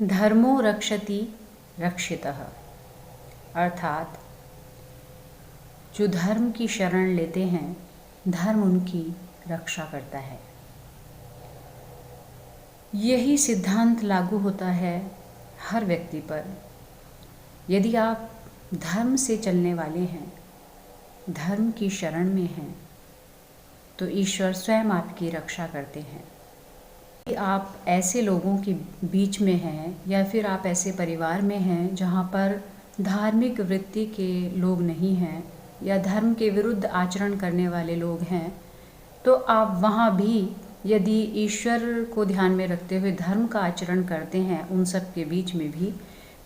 धर्मो रक्षति रक्षितः, अर्थात जो धर्म की शरण लेते हैं धर्म उनकी रक्षा करता है। यही सिद्धांत लागू होता है हर व्यक्ति पर। यदि आप धर्म से चलने वाले हैं, धर्म की शरण में हैं, तो ईश्वर स्वयं आपकी रक्षा करते हैं। यदि आप ऐसे लोगों के बीच में हैं या फिर आप ऐसे परिवार में हैं जहाँ पर धार्मिक वृत्ति के लोग नहीं हैं या धर्म के विरुद्ध आचरण करने वाले लोग हैं, तो आप वहाँ भी यदि ईश्वर को ध्यान में रखते हुए धर्म का आचरण करते हैं, उन सब के बीच में भी,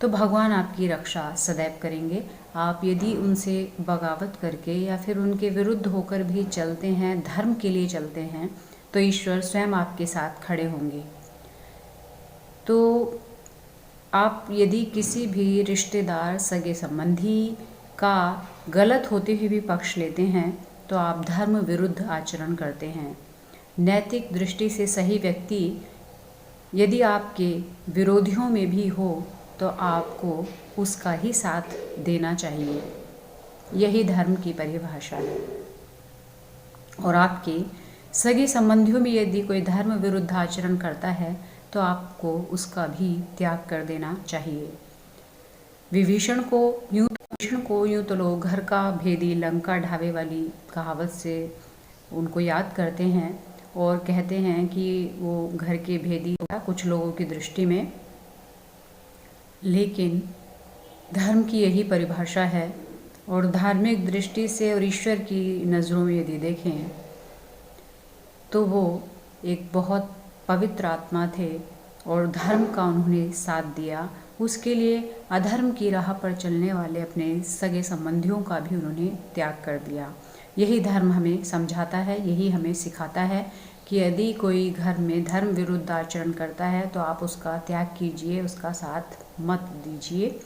तो भगवान आपकी रक्षा सदैव करेंगे। आप यदि उनसे बगावत करके या फिर उनके विरुद्ध होकर भी चलते हैं, धर्म के लिए चलते हैं, तो ईश्वर स्वयं आपके साथ खड़े होंगे। तो आप यदि किसी भी रिश्तेदार, सगे संबंधी का गलत होते हुए भी पक्ष लेते हैं, तो आप धर्म विरुद्ध आचरण करते हैं। नैतिक दृष्टि से सही व्यक्ति यदि आपके विरोधियों में भी हो तो आपको उसका ही साथ देना चाहिए। यही धर्म की परिभाषा है। और आपके सगे संबंधियों में यदि कोई धर्म विरुद्ध आचरण करता है तो आपको उसका भी त्याग कर देना चाहिए। विभीषण को यूँ तो लोग घर का भेदी लंका ढाबे वाली कहावत से उनको याद करते हैं और कहते हैं कि वो घर के भेदी होता कुछ लोगों की दृष्टि में, लेकिन धर्म की यही परिभाषा है। और धार्मिक दृष्टि से और ईश्वर की नज़रों में यदि देखें तो वो एक बहुत पवित्र आत्मा थे और धर्म का उन्होंने साथ दिया। उसके लिए अधर्म की राह पर चलने वाले अपने सगे संबंधियों का भी उन्होंने त्याग कर दिया। यही धर्म हमें समझाता है, यही हमें सिखाता है कि यदि कोई घर में धर्म विरुद्ध आचरण करता है तो आप उसका त्याग कीजिए, उसका साथ मत दीजिए।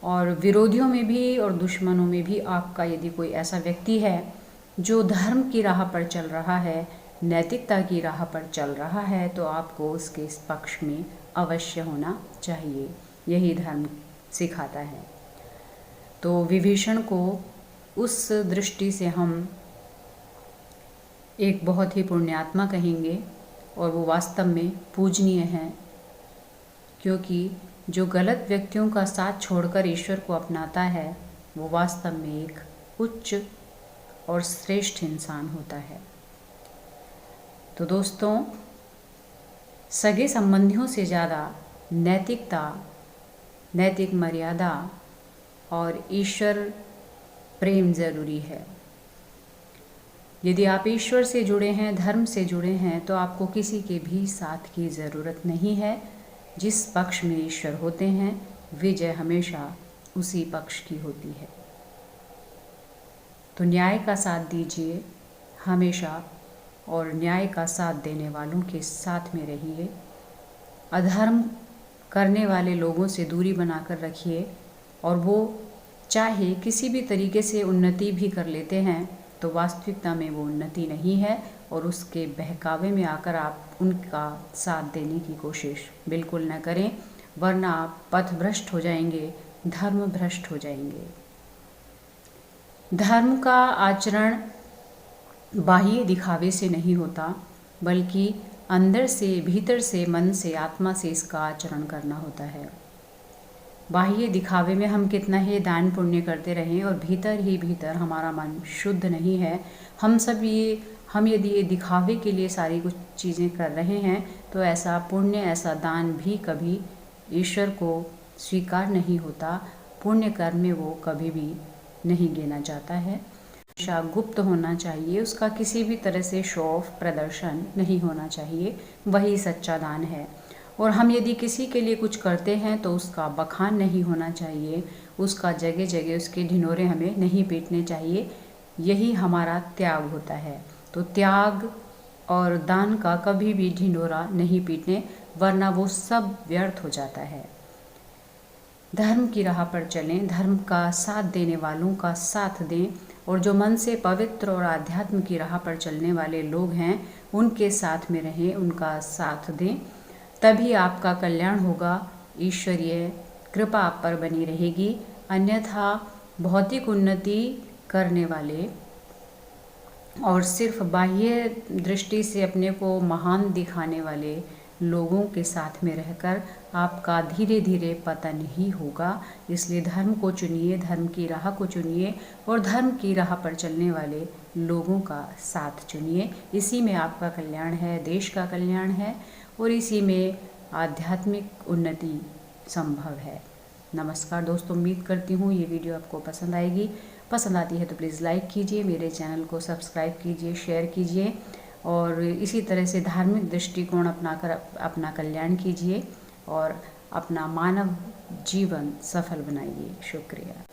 और विरोधियों में भी और दुश्मनों में भी आपका यदि कोई ऐसा व्यक्ति है जो धर्म की राह पर चल रहा है, नैतिकता की राह पर चल रहा है, तो आपको उसके इस पक्ष में अवश्य होना चाहिए। यही धर्म सिखाता है। तो विभीषण को उस दृष्टि से हम एक बहुत ही पुण्यात्मा कहेंगे और वो वास्तव में पूजनीय हैं, क्योंकि जो गलत व्यक्तियों का साथ छोड़कर ईश्वर को अपनाता है वो वास्तव में एक उच्च और श्रेष्ठ इंसान होता है। तो दोस्तों, सगे संबंधियों से ज़्यादा नैतिकता, नैतिक मर्यादा और ईश्वर प्रेम ज़रूरी है। यदि आप ईश्वर से जुड़े हैं, धर्म से जुड़े हैं, तो आपको किसी के भी साथ की ज़रूरत नहीं है। जिस पक्ष में ईश्वर होते हैं विजय हमेशा उसी पक्ष की होती है। तो न्याय का साथ दीजिए हमेशा और न्याय का साथ देने वालों के साथ में रहिए। अधर्म करने वाले लोगों से दूरी बनाकर रखिए। और वो चाहे किसी भी तरीके से उन्नति भी कर लेते हैं तो वास्तविकता में वो उन्नति नहीं है और उसके बहकावे में आकर आप उनका साथ देने की कोशिश बिल्कुल न करें, वरना आप पथभ्रष्ट हो जाएंगे, धर्म भ्रष्ट हो जाएंगे। धर्म का आचरण बाह्य दिखावे से नहीं होता, बल्कि अंदर से, भीतर से, मन से, आत्मा से इसका आचरण करना होता है। बाह्य दिखावे में हम कितना ही दान पुण्य करते रहें और भीतर ही भीतर हमारा मन शुद्ध नहीं है, हम यदि ये दिखावे के लिए सारी कुछ चीज़ें कर रहे हैं तो ऐसा पुण्य, ऐसा दान भी कभी ईश्वर को स्वीकार नहीं होता। पुण्य कर्म में वो कभी भी नहीं गिना जाता है। हमेशा गुप्त होना चाहिए, उसका किसी भी तरह से शो ऑफ, प्रदर्शन नहीं होना चाहिए। वही सच्चा दान है। और हम यदि किसी के लिए कुछ करते हैं तो उसका बखान नहीं होना चाहिए, उसका जगह जगह उसके ढिंढोरे हमें नहीं पीटने चाहिए। यही हमारा त्याग होता है। तो त्याग और दान का कभी भी ढिंढोरा नहीं पीटने, वरना वो सब व्यर्थ हो जाता है। धर्म की राह पर चलें, धर्म का साथ देने वालों का साथ दें और जो मन से पवित्र और आध्यात्म की राह पर चलने वाले लोग हैं उनके साथ में रहें, उनका साथ दें। तभी आपका कल्याण होगा, ईश्वरीय कृपा आप पर बनी रहेगी। अन्यथा भौतिक उन्नति करने वाले और सिर्फ बाह्य दृष्टि से अपने को महान दिखाने वाले लोगों के साथ में रहकर आपका धीरे धीरे पतन ही होगा। इसलिए धर्म को चुनिए, धर्म की राह को चुनिए और धर्म की राह पर चलने वाले लोगों का साथ चुनिए। इसी में आपका कल्याण है, देश का कल्याण है और इसी में आध्यात्मिक उन्नति संभव है। नमस्कार दोस्तों, उम्मीद करती हूँ ये वीडियो आपको पसंद आएगी। पसंद आती है तो प्लीज़ लाइक कीजिए, मेरे चैनल को सब्सक्राइब कीजिए, शेयर कीजिए और इसी तरह से धार्मिक दृष्टिकोण अपनाकर अपना कल्याण कीजिए और अपना मानव जीवन सफल बनाइए। शुक्रिया।